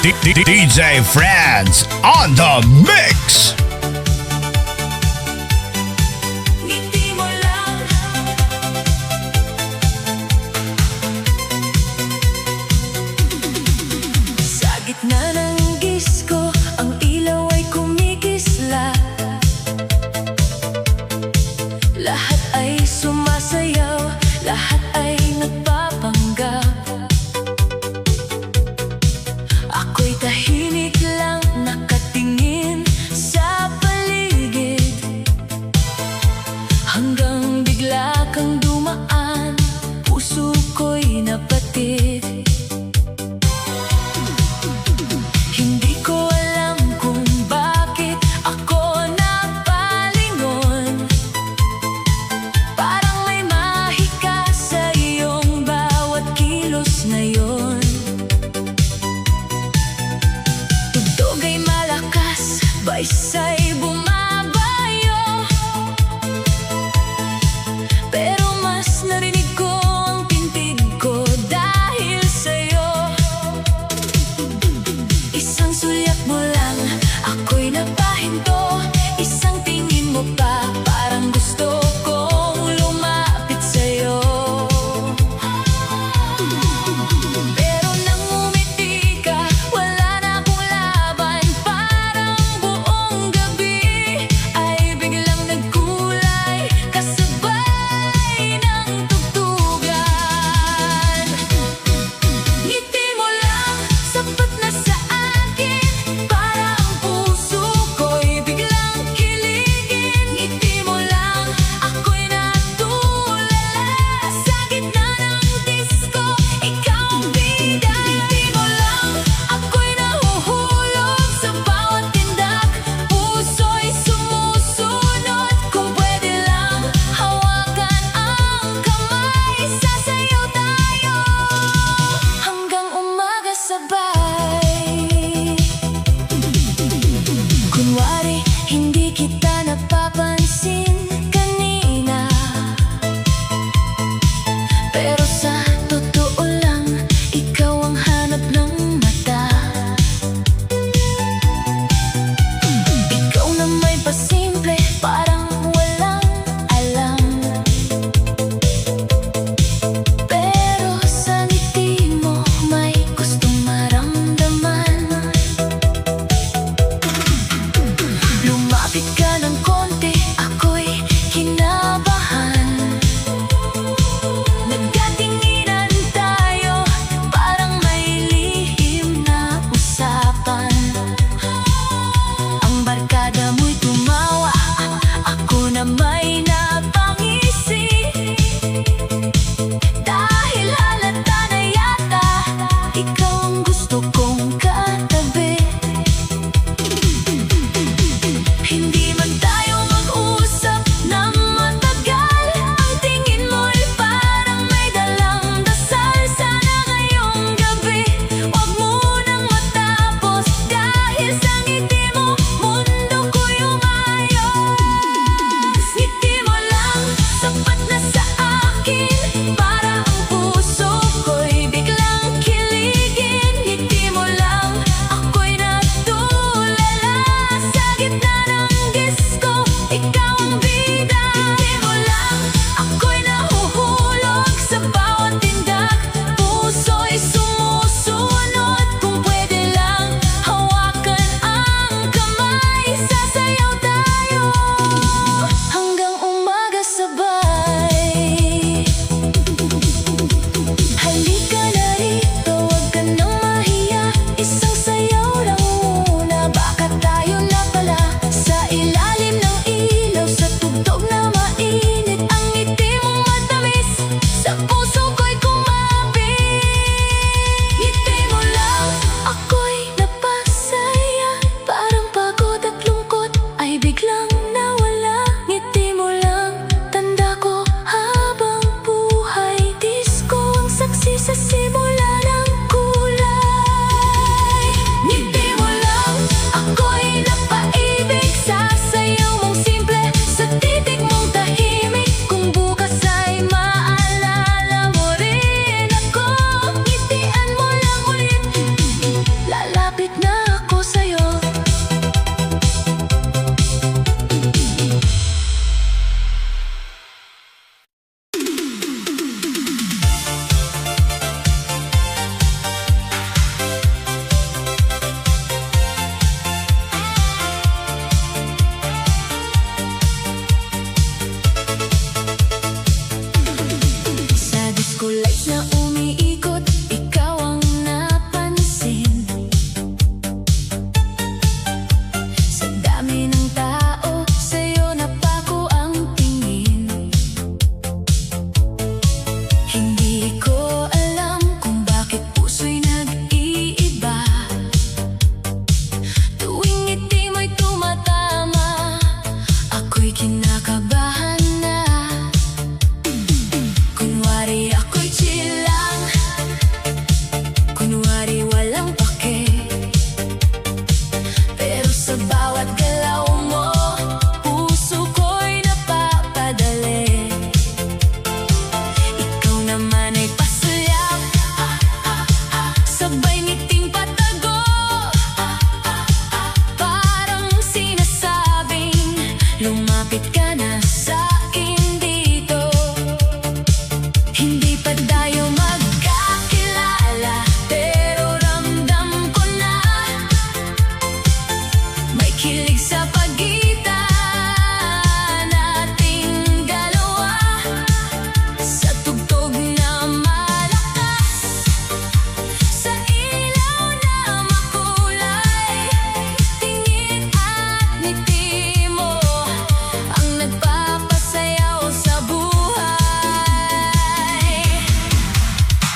DJ Friends on the mix. Ngiti mo lang. Sa gitna ng disko, ang ilaw ay kumikisla. Lahat ay sumasayaw, lahat ay nagpapanggap. Ako'y tahimik lang, nakatingin sa paligid, hanggang bigla kang dumaan, puso ko'y napatid. Hindi ko alam kung bakit ako napalingon. Parang may mahika sa iyong bawat kilos ngayon. Tugtog ay malakas, baysay bumabayo, pero mas narinig ko ang tintig ko dahil sa'yo. Isang sulyap mo lang, ako'y napahinto. Isang tingin mo pa, parang gusto kong lumapit sa'yo. Pero nang umiti ka, wala na akong laban. Parang buong gabi ay biglang nagkulay, kasabay ng tugtugan. Ngiti mo lang, sapat na sa akin, para ang puso ko'y biglang kiligin. Ngiti mo lang, ako'y natulala. Sa gitna ng disko, ikaw ang bida. Ngiti mo lang, ako'y nahuhulog sa bawat tindak. Puso'y sumusunod, kung pwede lang hawakan ang kamay. Sasayaw tayo hanggang umaga sabay. Kunwari hindi kita napapansin kanina, pero sa totoo lang, ikaw ang hanap ng mata. Ikaw na may pasimple, parang walang alam, pero sa ngiti mo may gustong maramdaman. Lumapit ka ng konti, ako'y kinabahan. Nagkatinginan tayo, parang may lihim na usapan. Ang barkada mo'y tumawa, ako na may napangisi. Dahil halata na yata, ikaw ang gusto kong katabi. Hindi man tayo mag-usap ng matagal, ang tingin mo'y parang may dalang dasal. Sana ngayong gabi, wag munang matapos, dahil sa ngiti mo, mundo ko'y umayos. Ngiti mo lang, sapat na sa akin, para ang puso ko'y biglang kiligin. Ngiti mo lang,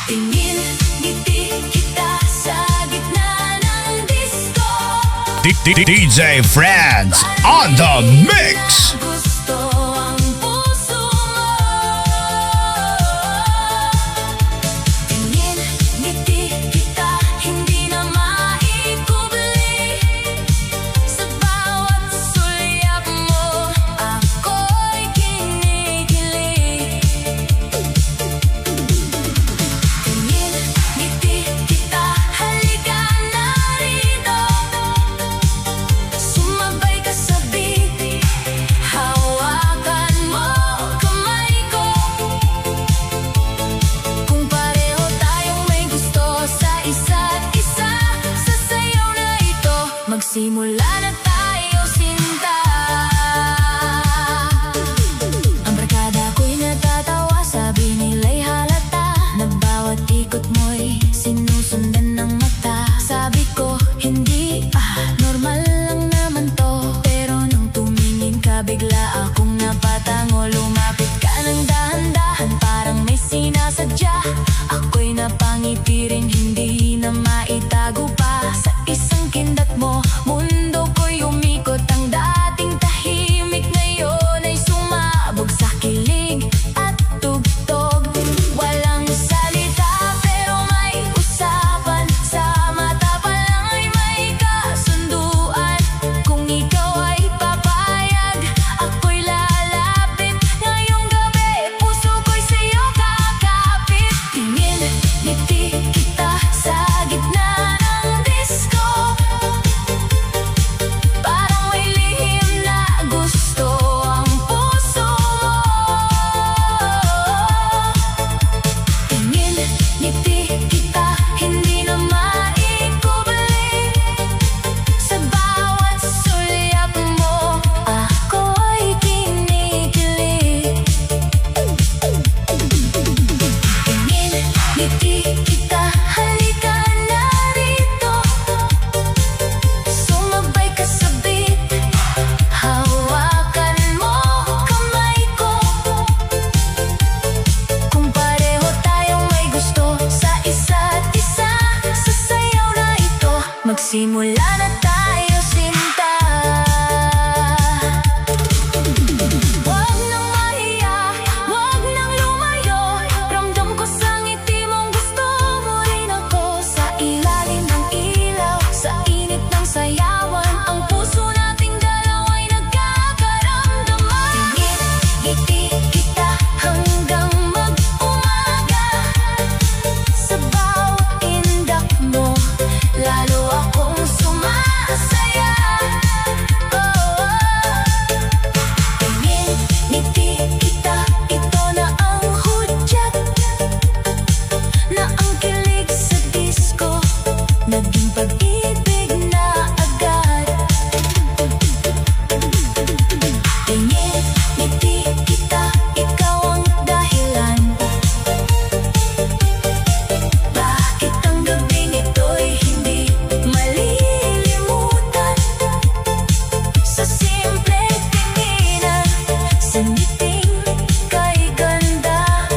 Tingin, ngiti kita sa gitna ng disco. DJ Friends on the mix. Gusto ang puso mo. Tingin, ngiti kita, hindi na maikubli. Sa bawat sulyap mo, ako'y kinikilig. Tingin, ngiti kita, halika na rito. Sumabay ka sa beat, hawakan mo kamay ko. Kung pareho tayong may gusto sa isa't isa, sa sayaw na ito, magsimula na tayo, sinta. Ang barkada ko'y natatawa, sabi nila'y halata, na bawat ikot mo'y sinusundan ng mata. Sabi ko, hindi, normal lang naman to. Pero nung tumingin ka, bigla akong napatango. Lumapit ka ng dahan-dahan, parang may sinasadya. Ako'y napangiti rin, hindi na maitago pa. Sa isang kindat mo, mundo ko'y umikot. Ang dating tahimik ngayon ay sumabog sa kilig at tugtog. Walang salita pero may usapan, sa mata pa lang ay may kasunduan. Kung ikaw ay papayag, ako'y lalapit. Ngayong gabi, puso ko'y sa'yo kakapit. Tingin, ngiti kita sa gitna ng disco. Parang may lihim na gusto ang puso mo. Tingin, ngiti kita, hindi na maikubli. Sa bawat sulyap mo, ako'y kinikilig. Tingin, ngiti kita, halika na rito. Sumabay ka sa beat, hawakan mo kamay ko. Kung pareho tayong may gusto sa isa't isa, sa sayaw na ito, magsimula na tayo, sinta. Huwag nang mahiya, huwag nang lumayo. Ramdam ko sa ngiti mong gusto mo rin ako. Sa ilalim ng ilaw, sa init ng sayawan, ang puso nating dalawa'y nagkakaramdaman. Tingin, ngiti kita hanggang mag-umaga. Sa bawat indak mo, lalo akong sumasaya. Tingin, ngiti kita, ito na ang hudyat, na ang kilig sa disco naging pag-ibig na agad. Tingin, ngiti kita, ikaw ang dahilan. Bakit ang gabing ito'y hindi malilimutan? Sa simpleng tinginan, sa ngiting kay ganda,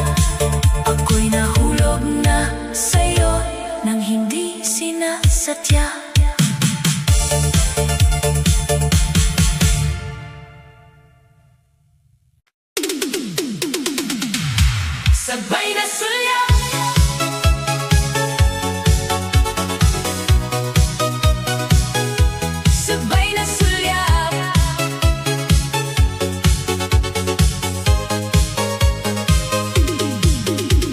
ako'y nahulog na sa'yo nang hindi sinasadya. Sabay na sulyap, sabay na sulyap.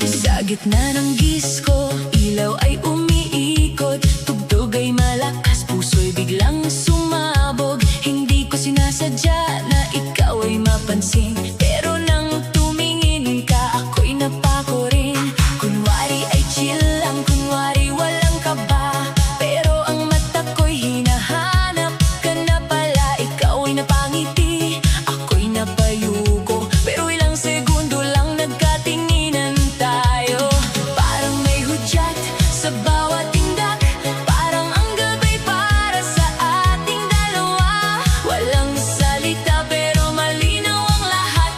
Sa gitna ng disco, ilaw ay umiikot. Tugtog ay malakas, puso'y biglang sumabog. Hindi ko sinasadya na ikaw ay mapansin, pero nang tumingin ka, ako'y napako rin. Kunwari ay chill lang, kunwari walang kaba, pero ang mata ko'y hinahanap ka na pala. Ikaw ay napangiti, ako'y napayuko, pero ilang segundo lang nagkatinginan tayo. Parang may hudyat sa bawat tindak, parang ang gabay para sa ating dalawa. Walang salita pero malinaw ang lahat.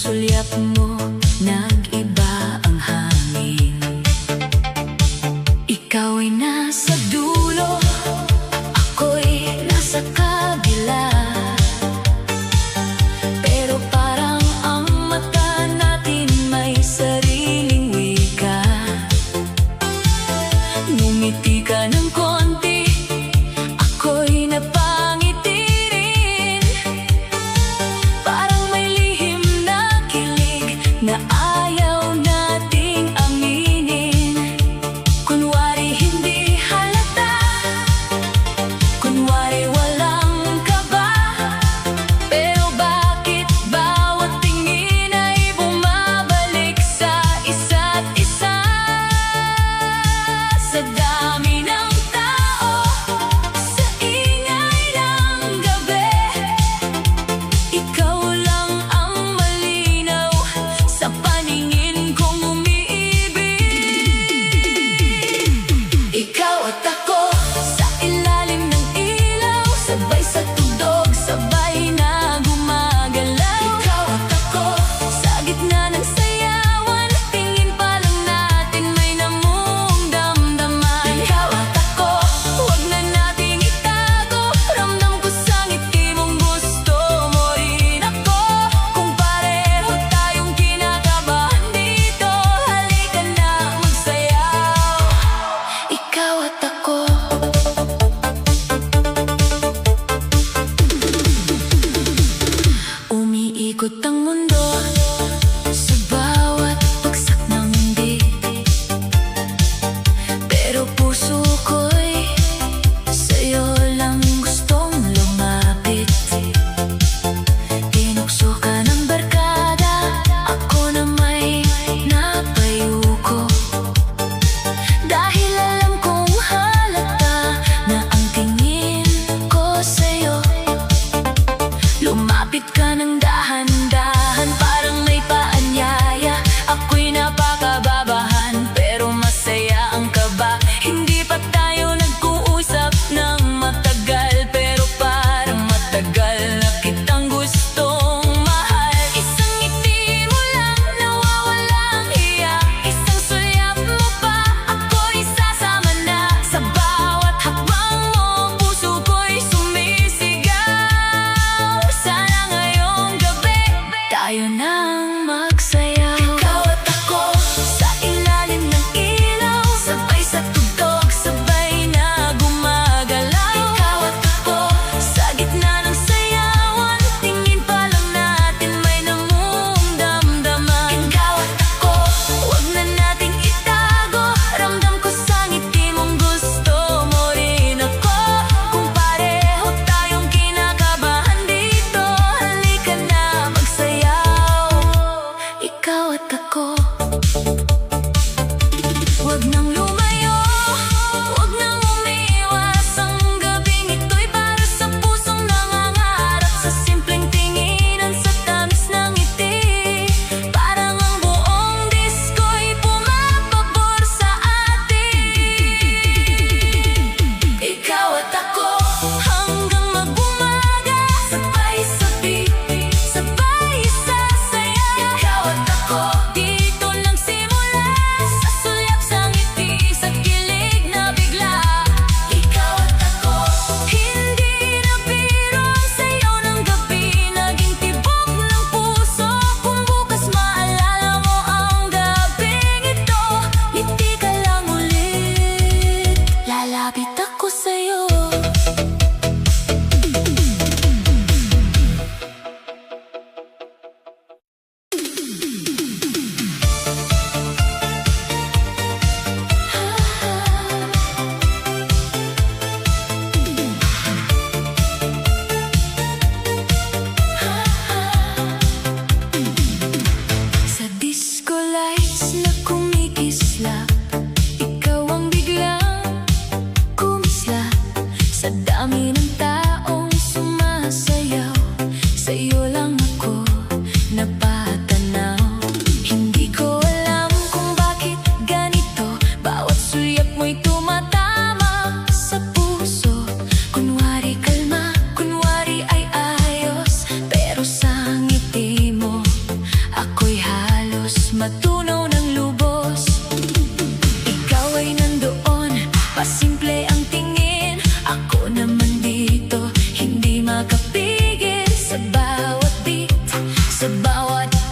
sulyap mo, nag-iba ang hangin. Ikaw ay nasa dulo, ako'y nasa kabila. Pero parang ang mata natin may sariling wika. Ngumiti ka ng konti, ako'y napangiti rin. Parang may lihim na kilig na ayaw nating aminin. Kunwari hindi halata, kunwari walang kaba. Pero bakit bawat tingin ay bumabalik sa isa't isa? Sa dami ng tao, sa ingay ng gabi, ikaw lang ang malinaw sa paningin kong umiibig. Ikaw at ako sa ilalim ng ilaw, sabay sa tugtog, sabay na gumagalaw. Ikaw at ako sa gitna ng sayawan, tingin pa lang natin may namumong damdaman. Ikaw at ako, huwag na nating itago, ramdam ko sa ngiti mong gusto mo rin ako. Kung pareho tayong kinakabahan dito, halika na magsayaw. Ikaw at ako. Umiikot ang mundo sa bawat bagsak ng mundi, pero puso ko'y sa'yo lang gustong lumapit. Tinukso ka ng barkada, ako na may napayuko. Dahil alam kong halata na ang tingin ko sa'yo. Lumapit ka ng dahan-dahan, parang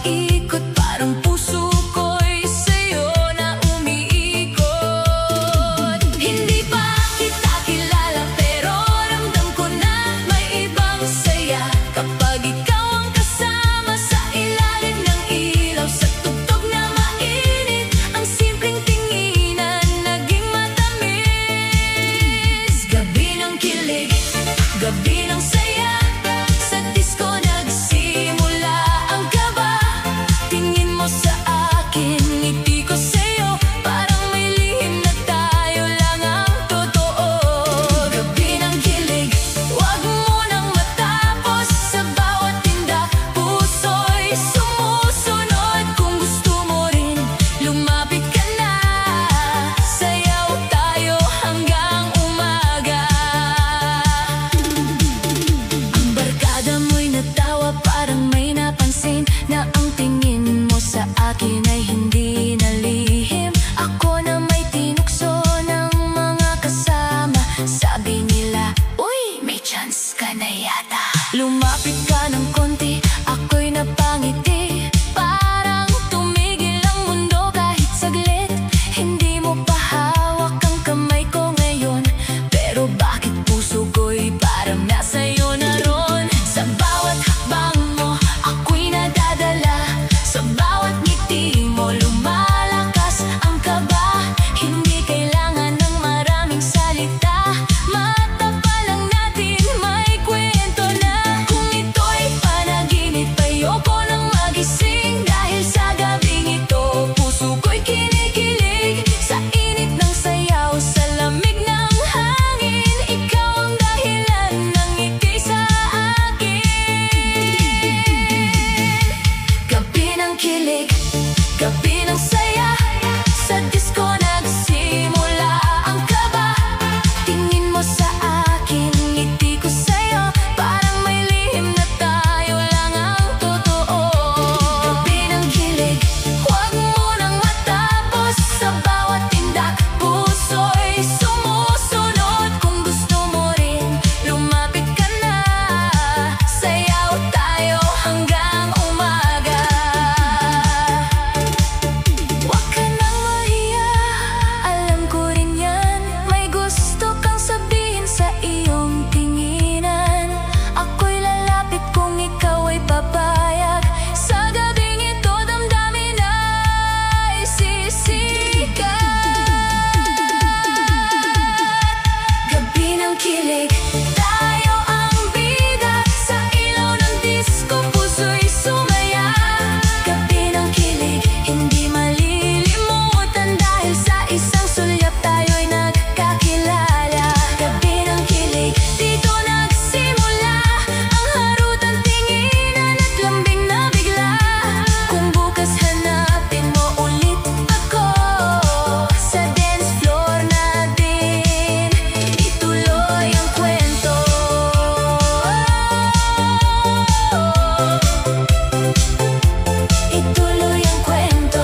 umiikot, parang puso ko'y sa'yo na umiikot. Hindi pa kita kilala pero ramdam ko na may ibang saya kapag ikaw ang kasama sa ilalim ng ilaw. Sa tugtog na mainit, ang simpleng tinginan naging matamis. Gabi ng kilig, gabi ng saya, sa disco nagsimula ang kaba. Tingin mo sa akin, ngiti ko sa'yo, parang may lihim na tayo lang ang totoo. Gabi ng kilig, wag mo nang matapos. Sa bawat tinda, puso'y sumusunod. Kung gusto mo rin, lumapit ka na. Sayaw tayo hanggang umaga. Ang barkada mo'y natawa, parang may napansin na ang tingin mo sa akin ay hindi na lihim. Ako na may tinukso ng mga kasama. Sabi nila, uy, may chance ka na yata. Lumapit ka ng konti, ako'y napangiti. Parang tumigil ang mundo kahit saglit. Hindi mo pa hawak ang kamay ko ngayon, pero bakit puso ko'y parang nasa'yo na ron? Sa bawat hakbang mo, ako'y nadadala. Sa bawat ngiti mo, lumalakas ang kaba. Hindi kailangan ng maraming salita, mata pa lang natin may kwento na. Kung ito'y panaginip, ayoko nang magising. Dahil sa gabing ito, puso ko'y kinikilig. Sa init ng sayaw, sa lamig ng hangin, ikaw ang dahilan ng ngiti sa akin. Gabi ng kilig, gabi ng saya, sa disco nagsimula ang kaba. Tingin mo sa akin, ngiti ko sa'yo, parang may lihim na tayo lang ang totoo. Gabi ng kilig, huwag mo nang matapos. Sa bawat tindak, puso'y sumusunod. Kung gusto mo rin, lumapit ka na. Sayaw tayo hanggang umaga. Huwag ka nang mahiya, alam ko rin yan. May gusto kang sabihin sa iyong tinginan. Ako'y lalapit kung ikaw ay papayag. Sa gabing ito, damdamin ay sisikat. Gabi ng kilig, tayo ang bida. Sa ilaw ng disco, puso'y sumaya. Gabi ng kilig, hindi malilimutan. Dahil sa isang sulyap tayo'y nagkakilala. Gabi ng kilig, dito nagsimula ang harutan, tinginan at lambing na bigla. Kung bukas hanapin mo ulit ako, sa dance floor natin ituloy ang kwento. Ituloy ang kwento.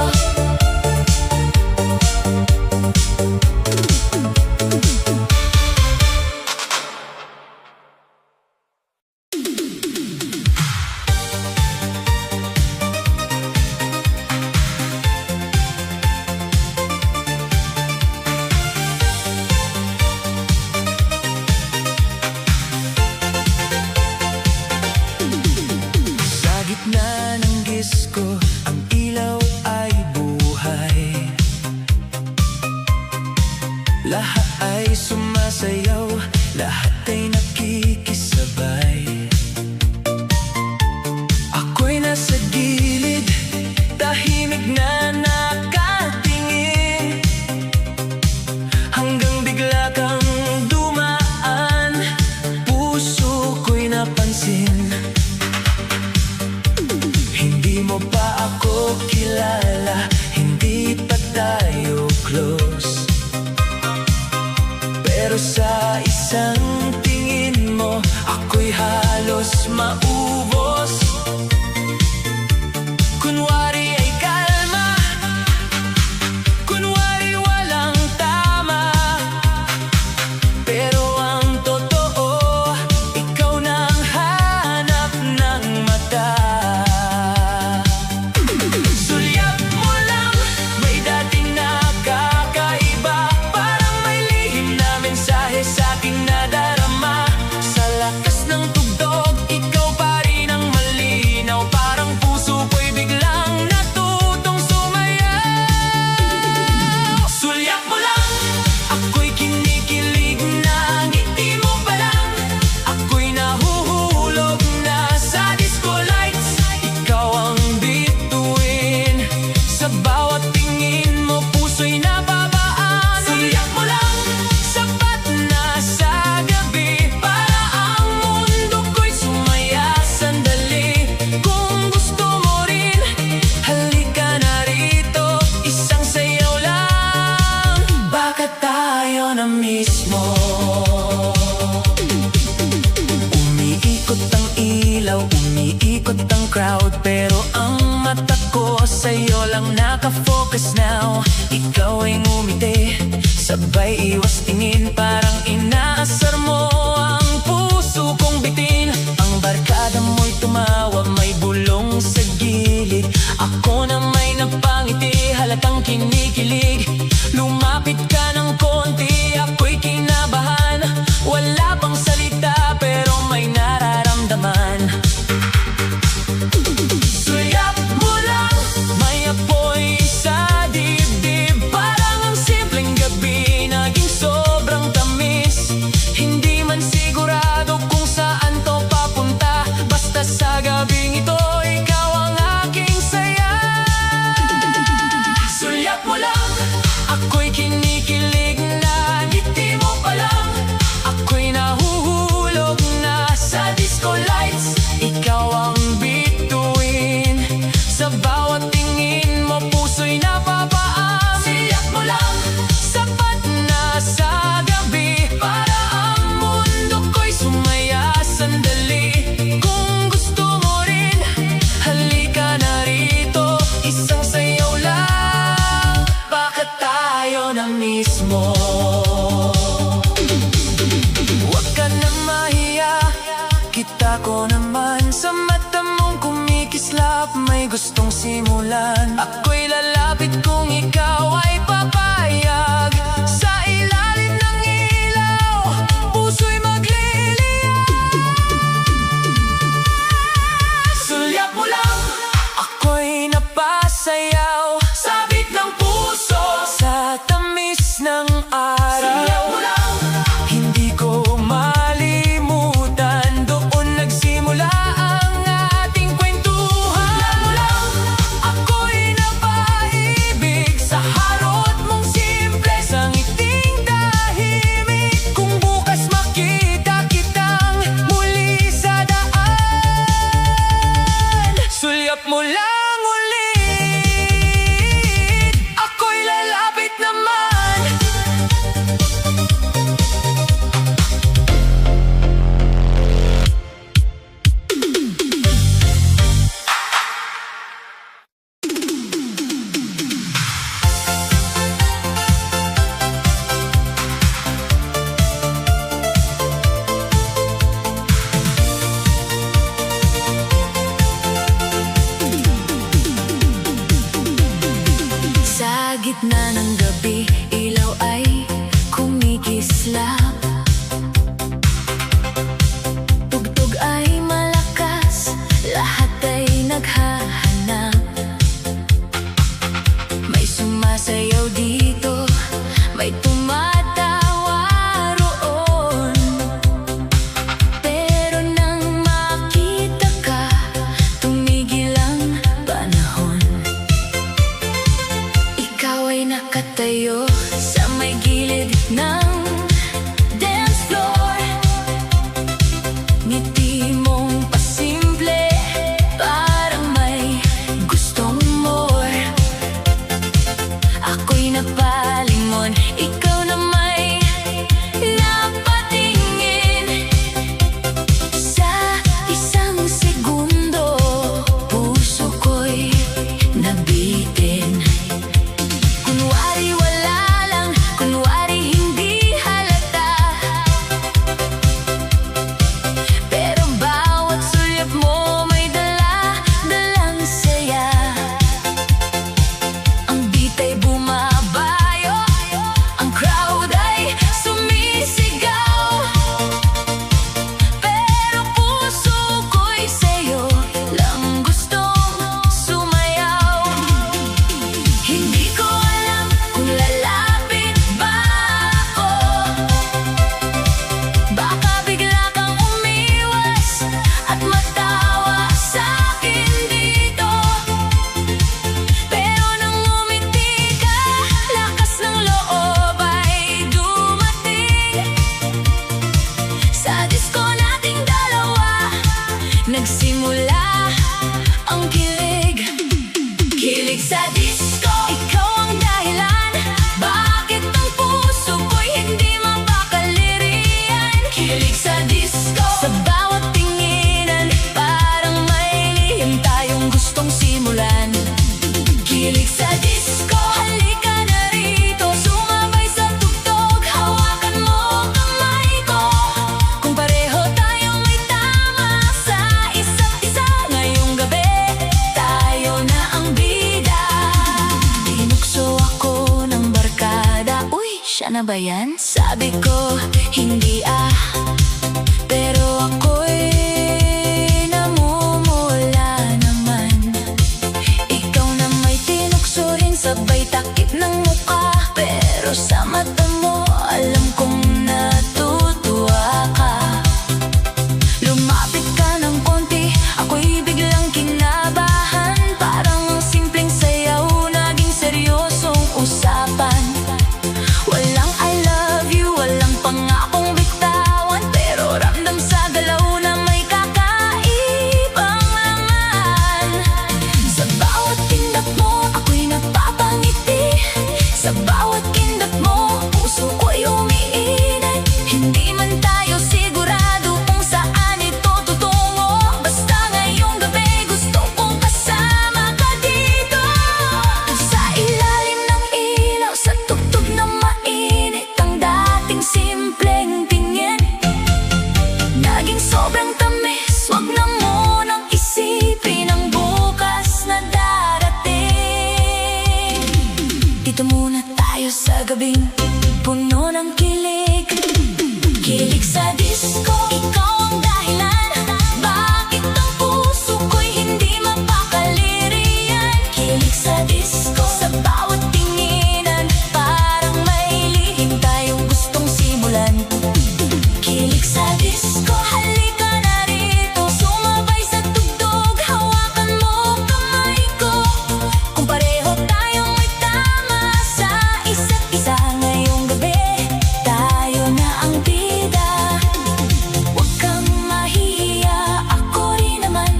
Sa gitna ng disco, ang ilaw ay buhay. Lahat ay sumasayaw, lahat ay nakikisabay. Ako'y nasa gilid, tahimik na nakatingin, hanggang bigla kang dumaan. Puso ko'y napansin, hindi mo pa ako umiikot ang crowd, pero ang mata ko sa'yo lang nakafocus now. Ikaw ay ngumiti, sabay iwas tingin, parang inaasar mo ang puso kong bitin. Ang barkada mo'y tumawa, may bulong sa gilid. Ako na may napangiti, halatang kinikilig. Lumapit ka ng konti, ako'y kinabahan. Wala pang salita, pero may nararamdaman. Suyap mo lang, may apoy sa dibdib. Parang ang simpleng gabi, naging sobrang tamis. Hindi man sigurado kung saan to papunta, basta sa gabing ito, ikaw ang aking saya. Suyap mo lang, ako'y kinikilig na. Ngiti mo pa lang, ako'y nahuhulog na sa disco lights. Ikaw ang bituin, sa bawat tingin mo puso'y napapaam. Siyak mo lang, sapat na sa gabi, para ang mundo ko'y sumaya sandali. Kung gusto mo rin, halika na rito, isang sayaw lang, baka tayo na mismo. Huwag ka na mahiya, kita ko naman sa mata mong kumikislap, may gustong simulan. Ako'y lalapit kung ikaw ay papayag. Sa ilalim ng ilaw, puso'y magliliyab. Sulyap mo lang, ako'y napasayaw. Sabit ng puso, sa tamis ng araw. Sulyap mo lang, hindi ko malimutan, doon nagsimula ang ating kwentuhan. Sulyap mo lang, ako'y napaibig sa harot mong simple, sa ngiting tahimik. Kung bukas makita kitang muli sa daan, sulyap mo lang ulit, ako'y lalapit naman. Sa gitna ng gabi, ilaw ay kumikislap. Tugtog ay malakas, lahat ay naghahanap. May sumasayaw dito, may tumatawa roon. Pero nang makita ka, tumigil ang panahon. Ikaw ay nakatayo sa may gilid ng dance floor. Ngiti mong pasimple, parang may gustong more. Ako'y napalingon, ikaw na may napatingin. Sa isang segundo, puso ko'y nabitin. Kunwari wala lang, kunwari hindi halata, pero bawat sulyap mo may dala-dalang saya. Ang beat ay bumabayo, ang crowd ay sumisigaw, pero puso ko'y sa'yo lang gustong sumayaw. Hindi ko alam kung lalapit ba ako, baka bigla kang umiwas at matawa sa'kin dito. Pero nang umiti ka, lakas ng loob ay dumating. Sa disco nating dalawa, nagsimula ang kilig. Kilig sa disco, ikaw ang dahilan, bakit ang puso ko'y hindi mapakaliriyan. Kilig sa disco, sa bawat tinginan, parang may Kilig sa disco, halika na rito, sumabay sa tugtog, hawakan mo kamay ko. Kung pareho tayong may tama sa isa't isa, ngayong gabi tayo na ang bida. Tinukso ako ng barkada, uy, siya na ba yan? Sabi ko, hindi pero ako'y namumula naman. Ikaw na may tinukso rin, sabay takip ng mukha, pero sa mata mo alam kong natutuwa ka. Lumapit ka ng konti, ako'y biglang kinabahan. Parang ang simpleng sayaw, naging seryosong usapan. Walang I love you, walang pangakong bitawan, pero ramdam sa galaw na may kakaibang laman. Sa bawat tindak mo, ako'y napapangiti. Sa bawat kindat mo, puso ko'y umiinit. Hindi man tayo sigurado kung saan ito tutungo, basta ngayong gabi gusto kong kasama ka dito. Sa ilalim ng ilaw, sa tugtog na mainit, ang dating simpleng tingin naging sobrang tamis. Wag na munang isipin ang bukas na darating. Dito muna tayo sa gabing puno ng kilig. Kilig sa disco, ikaw ang dahilan. Bakit ang puso ko'y hindi mapakaliriyan? Kilig sa disco, sa bawat tinginan, parang may lihim tayong gustong simulan. Kilig sa disco, halika na rito, sumabay sa tugtog, hawakan mo kamay ko. Kung pareho tayong may tama sa isa't isa, ngayong gabi tayo na ang bida. Huwag kang mahihiya, ako rin naman.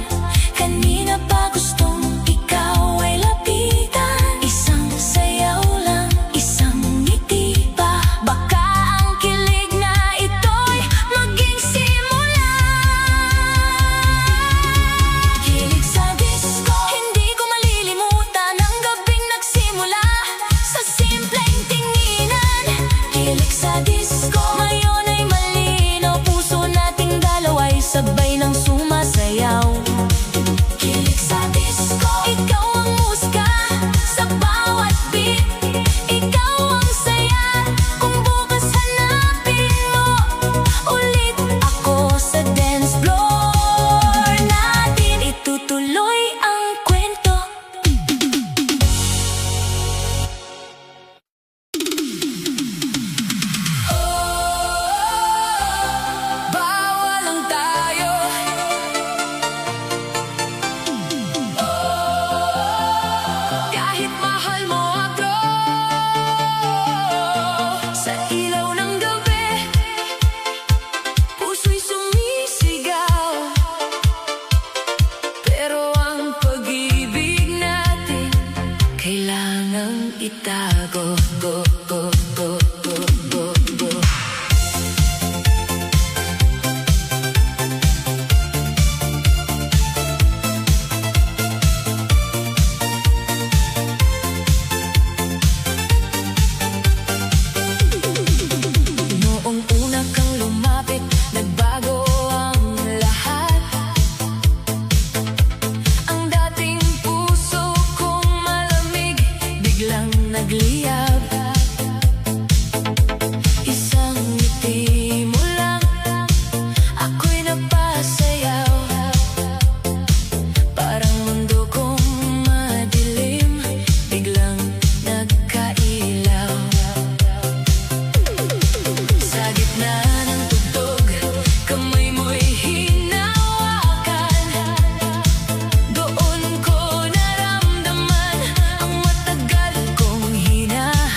Kanina pa gustong ikaw ay lapitan. Isang sayaw lang, isang ngiti pa, baka ang kilig na ito'y maging simula. Kilig sa disco, hindi ko malilimutan ang gabing nagsimula sa simpleng tinginan. Kilig sa disco, ngayon ay malinaw, puso nating dalawa'y sabay ng sumasayaw. Kilig sa disco, ikaw ang musika sa bawat beat. Ikaw ang saya, kung bukas hanapin mo ulit ako sa dance floor natin. Itutuloy ang kwento. Bawal lang tayo. Kahit mahal mo ako, Sa ilaw ng gabi, puso'y sumisigaw, pero ang pag-ibig natin kailangang itago. Go, go, go, go, go, go. Noong una kang lumapit, nagbago ang lahat. Ang dating puso kong malamig, biglang nagliyab. Isang ngiti mo lang, ako'y napasayaw. Parang mundo kong madilim, biglang nagkailaw. Sa gitna ng tugtog, kamay mo'y hinawakan. Doon ko naramdaman ang matagal kong hinahanap.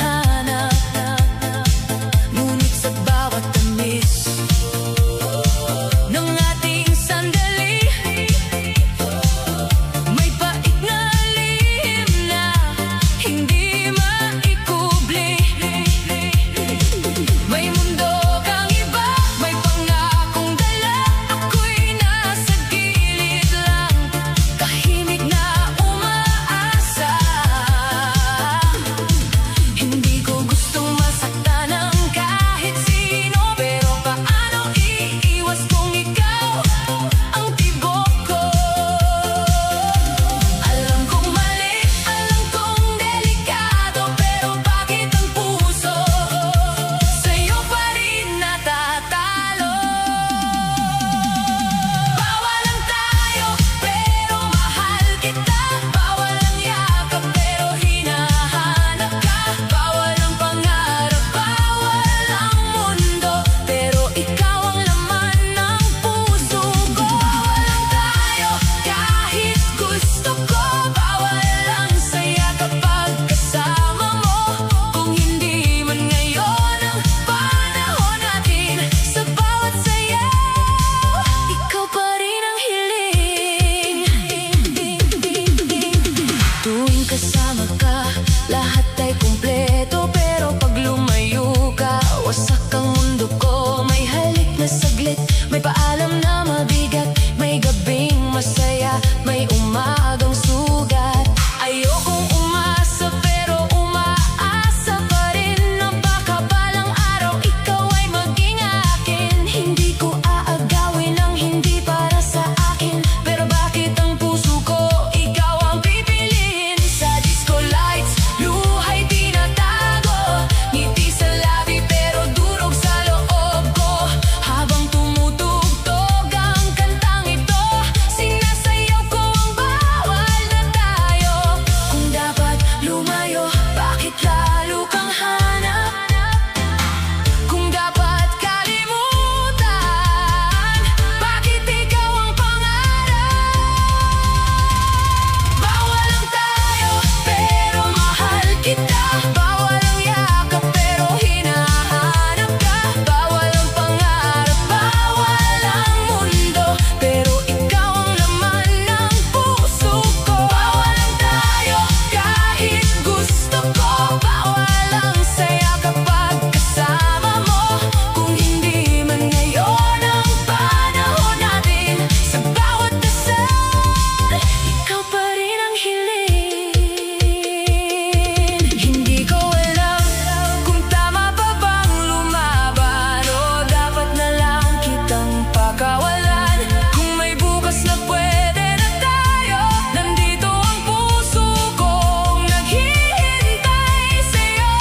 Tuwing kasama ka, lahat ay kumpleto. Pero pag lumayo ka, wasak ang mundo ko. May halik na saglit, may paalam na mabigat. May gabing masaya, may umagang sugat. Ayokong umasa pero umaasa pa rin na baka balang araw ikaw ay maging akin. Hindi ko aagawin ang hindi para sa akin, pero bakit ang puso ko ikaw ang pipiliin? Sa disco lights, luha'y tinatago, ngiti sa labi pero durog sa loob ko. Habang tumutugtog ang kantang ito, sinasayaw ko ang bawal na tayo. Kung dapat lumayo, bakit lalo kang hanap? Kung dapat kalimutan, bakit ikaw ang pangarap? Bawal lang tayo, pero mahal kita. Bawal ang yakap, pero hinahanap ka. Bawal ang pangarap, bawal ang mundo, pero ikaw ang laman ng puso ko. Bawal lang tayo, kahit gusto ko. Bawal ang saya kapag kasama mo. Kung hindi man ngayon ang panahon natin, sa bawat dasal, ikaw pa rin ang hiling. Hindi ko alam kung tama pa bang lumaban, o dapat na lang kitang pakawalan. Kung may bukas na pwede na tayo, nandito ang puso kong naghihintay sa'yo.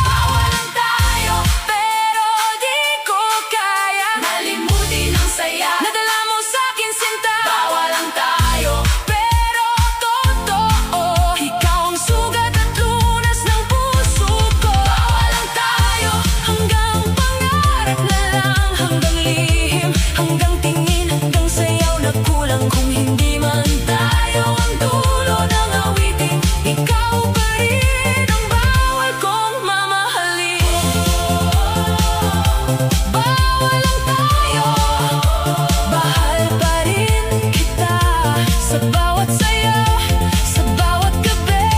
Bawal lang tayo, pero di ko kaya malimutin ang saya nadala mo sa'kin, sinta. Bawal lang tayo, pero totoo, ikaw ang sugat at lunas ng puso ko. Bawal lang tayo, hanggang pangarap na lang, hanggang lihim, hanggang tingin, hanggang sayaw na kulang. Kung hindi man tayo ang dulo ng awitin, ikaw pa rin ang bawal kong mamahalin. Bawal lang tayo, bahal pa rin kita. Sa bawat sayaw, sa bawat gabi,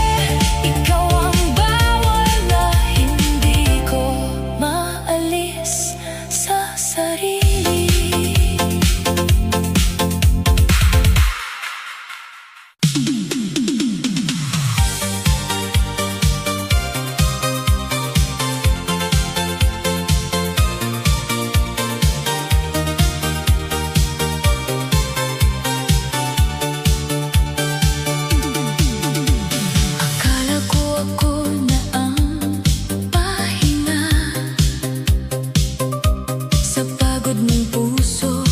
ikaw ang bawal na hindi ko maalis sa sarili. Akala ko ako na ang pahinga sa pagod mong puso,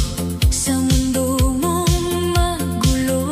sa mundo mong magulo.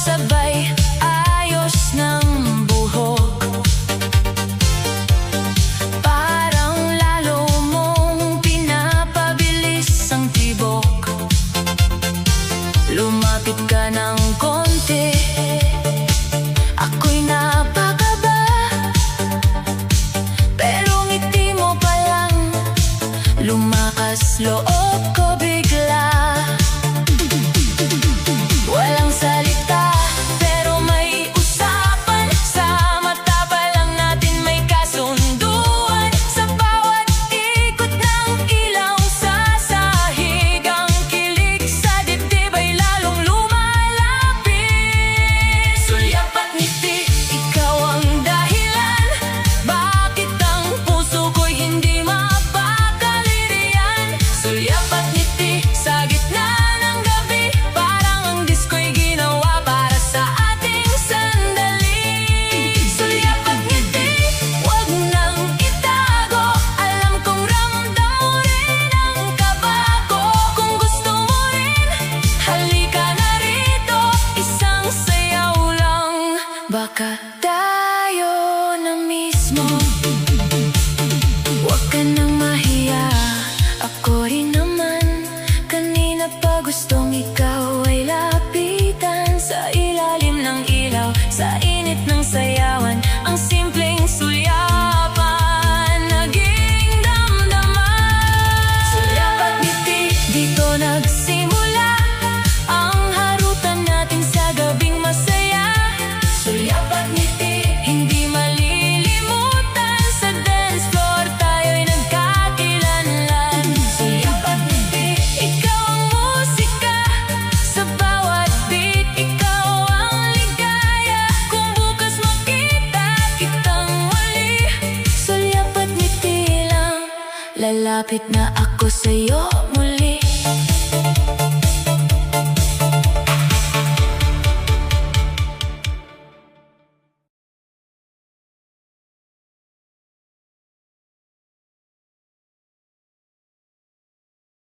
sabay ayos ng buhok. Parang lalo mong pinapabilis ang tibok. Lumapit ka ng konti, ako'y napakaba. Pero ngiti mo pa lang, lumakas loob ko bigla. Walang salita, pero may usapan. Sa mata pa lang natin may kasunduan. Sa bawat ikot ng ilaw sa sahig, ang kilig sa dibdib ay lalong lumalapit. Sulyap at ngiti, ikaw ang dahilan. Bakit ang puso ko'y hindi mapakali-riyan? Sulyap at ngiti, sa gitna ng gabi, parang ang disko'y ginawa para sa ating sandali. Sulyap at ngiti, wag nang itago. Alam kong ramdam mo rin ang kaba ko. Kung gusto mo rin, halika na rito. Isang sayaw lang, baka tayo na mismo. Huwag ka nang mahiya, ako rin naman. Kanina pa gustong ikaw ay lapitan. Sa ilalim ng ilaw, sa init ng sayawan, ang simpleng sulyapan naging damdaman. Sulyap at ngiti, dito nagsimula ang harutan natin sa gabing masaya. Sulyap at ngiti, hindi malilimutan. Sa dance floor tayo'y nagkakilanlan. Sulyap at ngiti, ikaw ang musika. Sa bawat beat, ikaw ang ligaya. Kung bukas makita kitang muli, sulyap at ngiti lang. Lalapit na ako sa'yo muli.